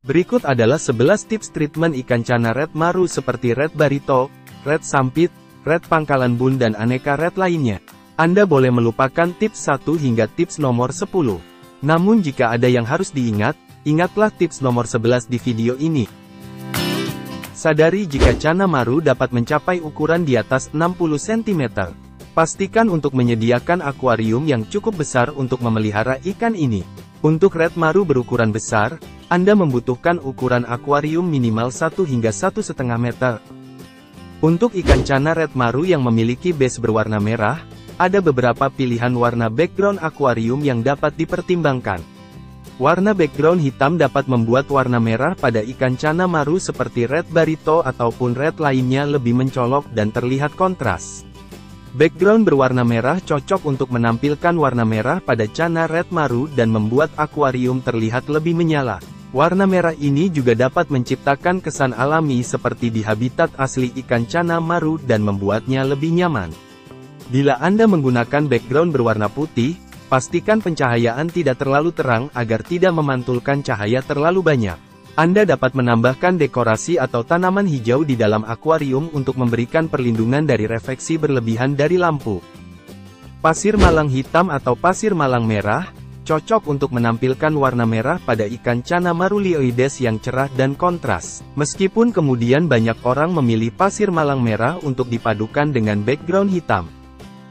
Berikut adalah 11 tips treatment ikan cana red maru seperti red barito, red sampit, red pangkalan bun dan aneka red lainnya. Anda boleh melupakan tips 1 hingga tips nomor 10. Namun jika ada yang harus diingat, ingatlah tips nomor 11 di video ini. Sadari jika cana maru dapat mencapai ukuran di atas 60 cm. Pastikan untuk menyediakan akuarium yang cukup besar untuk memelihara ikan ini. Untuk red maru berukuran besar, Anda membutuhkan ukuran akuarium minimal 1 hingga 1,5 meter. Untuk ikan cana red maru yang memiliki base berwarna merah, ada beberapa pilihan warna background akuarium yang dapat dipertimbangkan. Warna background hitam dapat membuat warna merah pada ikan cana maru seperti red barito ataupun red lainnya lebih mencolok dan terlihat kontras. Background berwarna merah cocok untuk menampilkan warna merah pada cana red maru dan membuat akuarium terlihat lebih menyala. Warna merah ini juga dapat menciptakan kesan alami seperti di habitat asli ikan cana maru dan membuatnya lebih nyaman. Bila Anda menggunakan background berwarna putih, pastikan pencahayaan tidak terlalu terang agar tidak memantulkan cahaya terlalu banyak. Anda dapat menambahkan dekorasi atau tanaman hijau di dalam akuarium untuk memberikan perlindungan dari refleksi berlebihan dari lampu. Pasir malang hitam atau pasir malang merah, cocok untuk menampilkan warna merah pada ikan cana marulioides yang cerah dan kontras. Meskipun kemudian banyak orang memilih pasir malang merah untuk dipadukan dengan background hitam.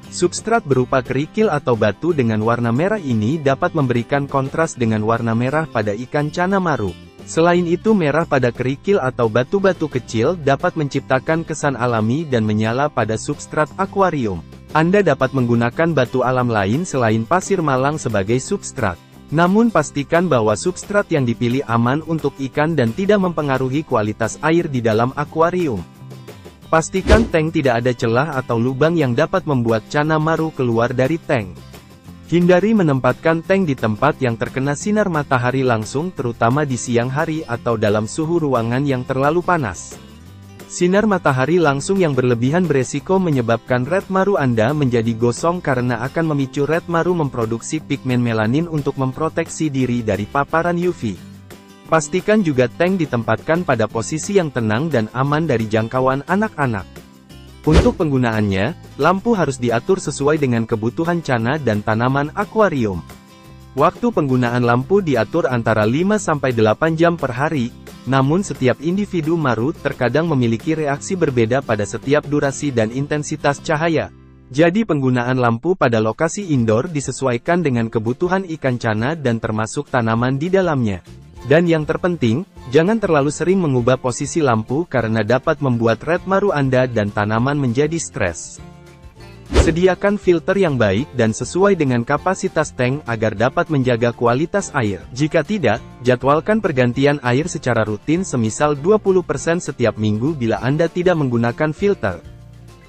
Substrat berupa kerikil atau batu dengan warna merah ini dapat memberikan kontras dengan warna merah pada ikan cana maru. Selain itu merah pada kerikil atau batu-batu kecil dapat menciptakan kesan alami dan menyala pada substrat akuarium. Anda dapat menggunakan batu alam lain selain pasir malang sebagai substrat. Namun pastikan bahwa substrat yang dipilih aman untuk ikan dan tidak mempengaruhi kualitas air di dalam akuarium. Pastikan tank tidak ada celah atau lubang yang dapat membuat cana maru keluar dari tank. Hindari menempatkan tank di tempat yang terkena sinar matahari langsung terutama di siang hari atau dalam suhu ruangan yang terlalu panas. Sinar matahari langsung yang berlebihan beresiko menyebabkan red maru Anda menjadi gosong karena akan memicu red maru memproduksi pigmen melanin untuk memproteksi diri dari paparan UV. Pastikan juga tank ditempatkan pada posisi yang tenang dan aman dari jangkauan anak-anak. Untuk penggunaannya, lampu harus diatur sesuai dengan kebutuhan cana dan tanaman akuarium. Waktu penggunaan lampu diatur antara 5-8 jam per hari, namun setiap individu maru terkadang memiliki reaksi berbeda pada setiap durasi dan intensitas cahaya. Jadi penggunaan lampu pada lokasi indoor disesuaikan dengan kebutuhan ikan cana dan termasuk tanaman di dalamnya. Dan yang terpenting, jangan terlalu sering mengubah posisi lampu karena dapat membuat red maru Anda dan tanaman menjadi stres. Sediakan filter yang baik dan sesuai dengan kapasitas tank agar dapat menjaga kualitas air. Jika tidak, jadwalkan pergantian air secara rutin semisal 20% setiap minggu bila Anda tidak menggunakan filter.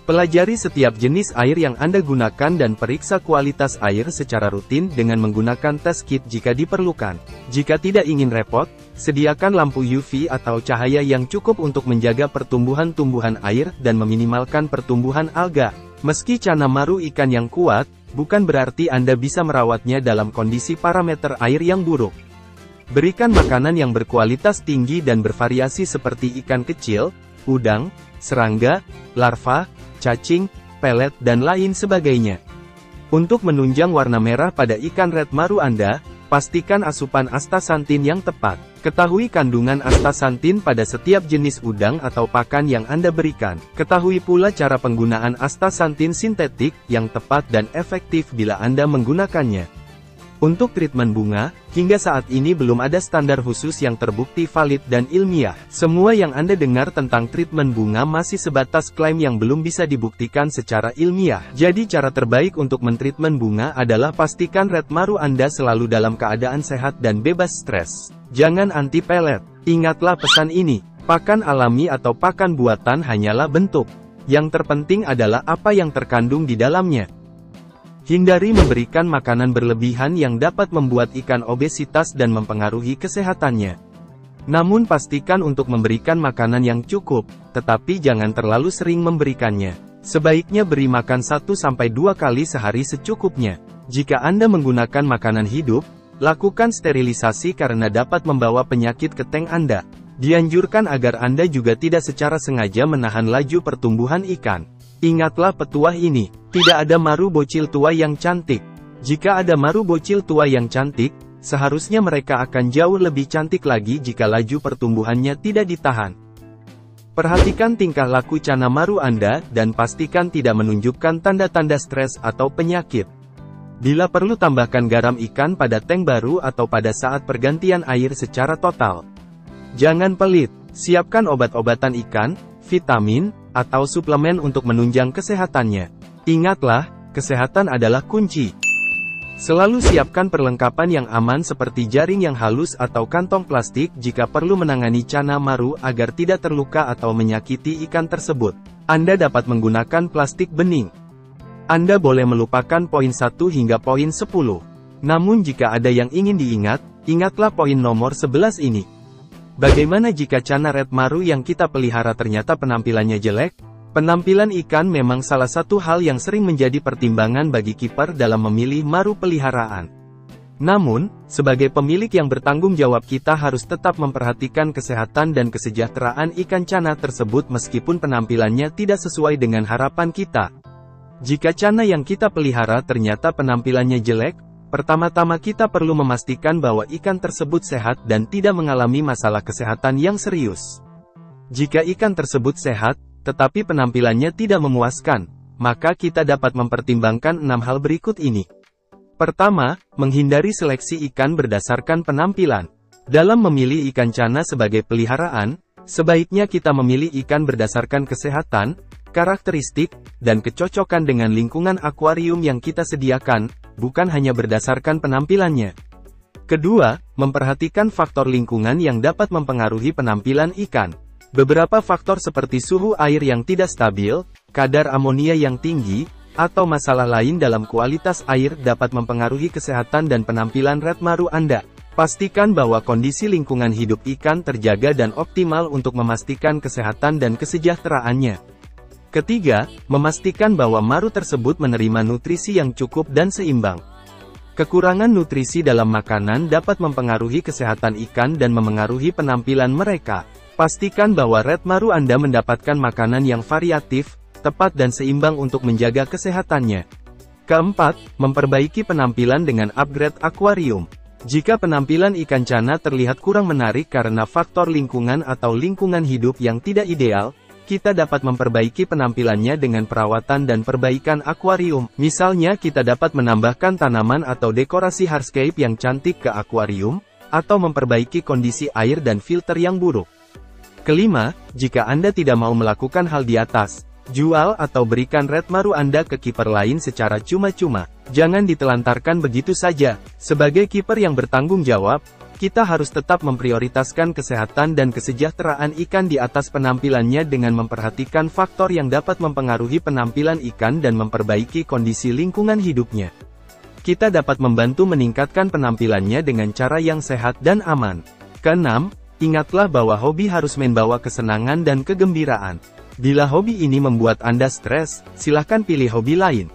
Pelajari setiap jenis air yang Anda gunakan dan periksa kualitas air secara rutin dengan menggunakan test kit jika diperlukan. Jika tidak ingin repot, sediakan lampu UV atau cahaya yang cukup untuk menjaga pertumbuhan tumbuhan air dan meminimalkan pertumbuhan alga. Meski cana maru ikan yang kuat, bukan berarti Anda bisa merawatnya dalam kondisi parameter air yang buruk. Berikan makanan yang berkualitas tinggi dan bervariasi seperti ikan kecil, udang, serangga, larva, cacing, pelet dan lain sebagainya. Untuk menunjang warna merah pada ikan red maru Anda, pastikan asupan astaxanthin yang tepat. Ketahui kandungan astaxanthin pada setiap jenis udang atau pakan yang Anda berikan. Ketahui pula cara penggunaan astaxanthin sintetik yang tepat dan efektif bila Anda menggunakannya. Untuk treatment bunga, hingga saat ini belum ada standar khusus yang terbukti valid dan ilmiah. Semua yang Anda dengar tentang treatment bunga masih sebatas klaim yang belum bisa dibuktikan secara ilmiah. Jadi cara terbaik untuk mentreatment bunga adalah pastikan red maru Anda selalu dalam keadaan sehat dan bebas stres. Jangan anti pelet. Ingatlah pesan ini, pakan alami atau pakan buatan hanyalah bentuk. Yang terpenting adalah apa yang terkandung di dalamnya. Hindari memberikan makanan berlebihan yang dapat membuat ikan obesitas dan mempengaruhi kesehatannya. Namun pastikan untuk memberikan makanan yang cukup, tetapi jangan terlalu sering memberikannya. Sebaiknya beri makan 1-2 kali sehari secukupnya. Jika Anda menggunakan makanan hidup, Lakukan sterilisasi karena dapat membawa penyakit ke tank Anda. Dianjurkan agar Anda juga tidak secara sengaja menahan laju pertumbuhan ikan. Ingatlah petuah ini, tidak ada maru bocil tua yang cantik. Jika ada maru bocil tua yang cantik, seharusnya mereka akan jauh lebih cantik lagi jika laju pertumbuhannya tidak ditahan. Perhatikan tingkah laku cana maru Anda, dan pastikan tidak menunjukkan tanda-tanda stres atau penyakit. Bila perlu tambahkan garam ikan pada tank baru atau pada saat pergantian air secara total. Jangan pelit, siapkan obat-obatan ikan, vitamin, atau suplemen untuk menunjang kesehatannya. Ingatlah, kesehatan adalah kunci. Selalu siapkan perlengkapan yang aman seperti jaring yang halus atau kantong plastik jika perlu menangani cana maru agar tidak terluka atau menyakiti ikan tersebut. Anda dapat menggunakan plastik bening. Anda boleh melupakan poin 1 hingga poin 10. Namun jika ada yang ingin diingat, ingatlah poin nomor 11 ini. Bagaimana jika cana red maru yang kita pelihara ternyata penampilannya jelek? Penampilan ikan memang salah satu hal yang sering menjadi pertimbangan bagi kiper dalam memilih maru peliharaan. Namun, sebagai pemilik yang bertanggung jawab kita harus tetap memperhatikan kesehatan dan kesejahteraan ikan cana tersebut meskipun penampilannya tidak sesuai dengan harapan kita. Jika cana yang kita pelihara ternyata penampilannya jelek, pertama-tama kita perlu memastikan bahwa ikan tersebut sehat dan tidak mengalami masalah kesehatan yang serius. Jika ikan tersebut sehat, tetapi penampilannya tidak memuaskan, maka kita dapat mempertimbangkan 6 hal berikut ini. Pertama, menghindari seleksi ikan berdasarkan penampilan. Dalam memilih ikan cana sebagai peliharaan, sebaiknya kita memilih ikan berdasarkan kesehatan, karakteristik, dan kecocokan dengan lingkungan akuarium yang kita sediakan, bukan hanya berdasarkan penampilannya. Kedua, memperhatikan faktor lingkungan yang dapat mempengaruhi penampilan ikan. Beberapa faktor seperti suhu air yang tidak stabil, kadar amonia yang tinggi, atau masalah lain dalam kualitas air dapat mempengaruhi kesehatan dan penampilan red maru Anda. Pastikan bahwa kondisi lingkungan hidup ikan terjaga dan optimal untuk memastikan kesehatan dan kesejahteraannya. Ketiga, memastikan bahwa maru tersebut menerima nutrisi yang cukup dan seimbang. Kekurangan nutrisi dalam makanan dapat mempengaruhi kesehatan ikan dan memengaruhi penampilan mereka. Pastikan bahwa red maru Anda mendapatkan makanan yang variatif, tepat dan seimbang untuk menjaga kesehatannya. Keempat, memperbaiki penampilan dengan upgrade akuarium. Jika penampilan ikan cana terlihat kurang menarik karena faktor lingkungan atau lingkungan hidup yang tidak ideal, kita dapat memperbaiki penampilannya dengan perawatan dan perbaikan akuarium. Misalnya kita dapat menambahkan tanaman atau dekorasi hardscape yang cantik ke akuarium, atau memperbaiki kondisi air dan filter yang buruk. Kelima, jika Anda tidak mau melakukan hal di atas, jual atau berikan red maru Anda ke kiper lain secara cuma-cuma. Jangan ditelantarkan begitu saja. Sebagai kiper yang bertanggung jawab, kita harus tetap memprioritaskan kesehatan dan kesejahteraan ikan di atas penampilannya dengan memperhatikan faktor yang dapat mempengaruhi penampilan ikan dan memperbaiki kondisi lingkungan hidupnya. Kita dapat membantu meningkatkan penampilannya dengan cara yang sehat dan aman. Keenam, ingatlah bahwa hobi harus membawa kesenangan dan kegembiraan. Bila hobi ini membuat Anda stres, silahkan pilih hobi lain.